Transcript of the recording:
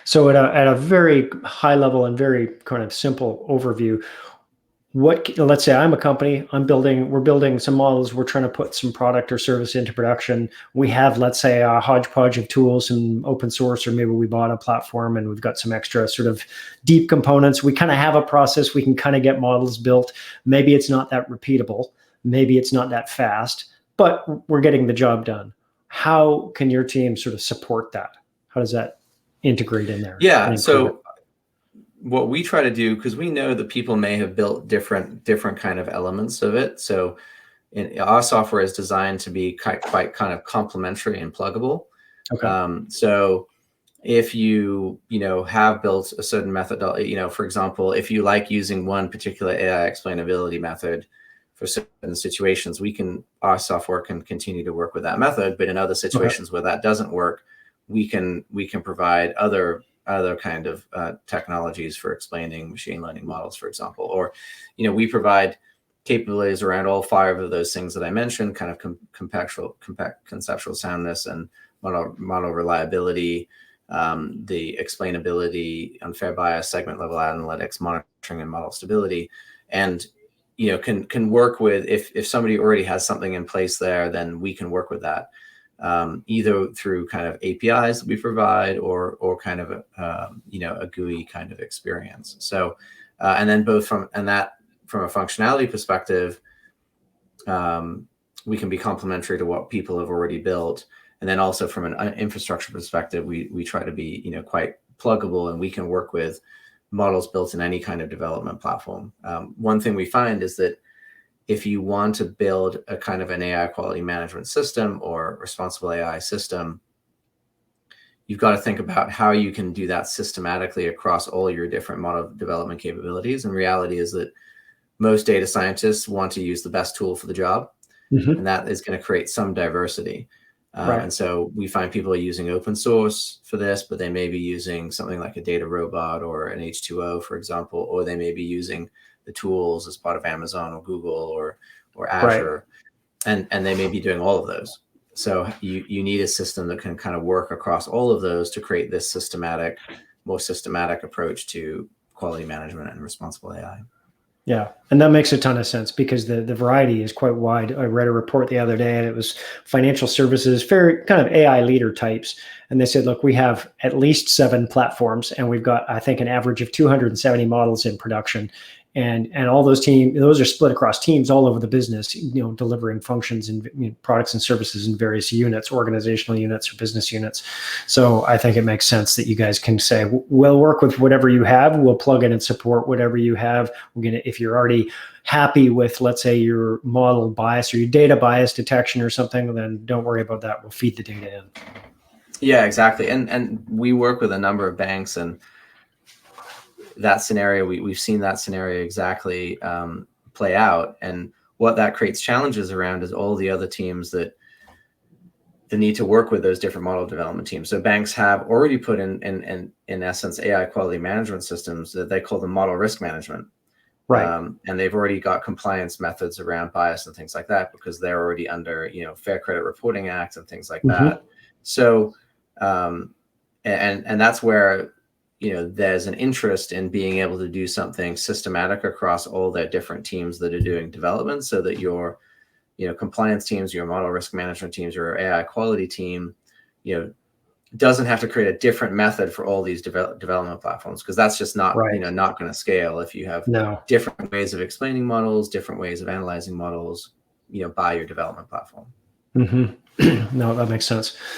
So at a very high level and very kind of simple overview, let's say I'm a company, we're building some models, we're trying to put some product or service into production. We have, let's say, a hodgepodge of tools and open source, or maybe we bought a platform and we've got some extra sort of deep components. We kind of have a process, we can kind of get models built. Maybe it's not that repeatable, maybe it's not that fast, but we're getting the job done. How can your team sort of support that? How does that integrate in there? Yeah, so what we try to do, because we know that people may have built different kind of elements of it. So our software is designed to be quite kind of complementary and pluggable. Okay. So if you have built a certain method, for example, if you like using one particular AI explainability method for certain situations, our software can continue to work with that method. But in other situations where that doesn't work, we can provide other kind of technologies for explaining machine learning models, for example. Or, we provide capabilities around all 5 of those things that I mentioned, kind of conceptual soundness and model reliability, the explainability, unfair bias, segment level analytics, monitoring, and model stability. And can work with, if somebody already has something in place there, then we can work with that. Either through kind of APIs that we provide or kind of a GUI kind of experience. So, and then from a functionality perspective, we can be complementary to what people have already built. And then also from an infrastructure perspective, we try to be, quite pluggable, and we can work with models built in any kind of development platform. One thing we find is that if you want to build a kind of an AI quality management system or responsible AI system, you've got to think about how you can do that systematically across all your different model development capabilities. And reality is that most data scientists want to use the best tool for the job, and that is going to create some diversity. And so we find people are using open source for this, but they may be using something like a data robot or an H2O, for example, or they may be using the tools as part of Amazon or Google or Azure, and they may be doing all of those. So you need a system that can kind of work across all of those to create this more systematic approach to quality management and responsible AI. Yeah, and that makes a ton of sense because the variety is quite wide. I read a report the other day, and it was financial services, very kind of AI leader types. And they said, look, we have at least 7 platforms, and we've got, I think, an average of 270 models in production. And all those are split across teams all over the business, delivering functions and products and services in various units, organizational units or business units. So I think it makes sense that you guys can say, we'll work with whatever you have, we'll plug in and support whatever you have. If you're already happy with, let's say, your model bias or your data bias detection or something, then don't worry about that. We'll feed the data in. Yeah, exactly. And we work with a number of banks, and that scenario, we've seen that scenario exactly play out. And what that creates challenges around is all the other teams that need to work with those different model development teams. So banks have already put in essence, AI quality management systems that they call the model risk management. And they've already got compliance methods around bias and things like that, because they're already under, Fair Credit Reporting Act and things like that. So, and that's where, there's an interest in being able to do something systematic across all their different teams that are doing development, so that your, compliance teams, your model risk management teams, your AI quality team, doesn't have to create a different method for all these development platforms, because that's just not, not going to scale if you have different ways of explaining models, different ways of analyzing models, by your development platform. No, that makes sense.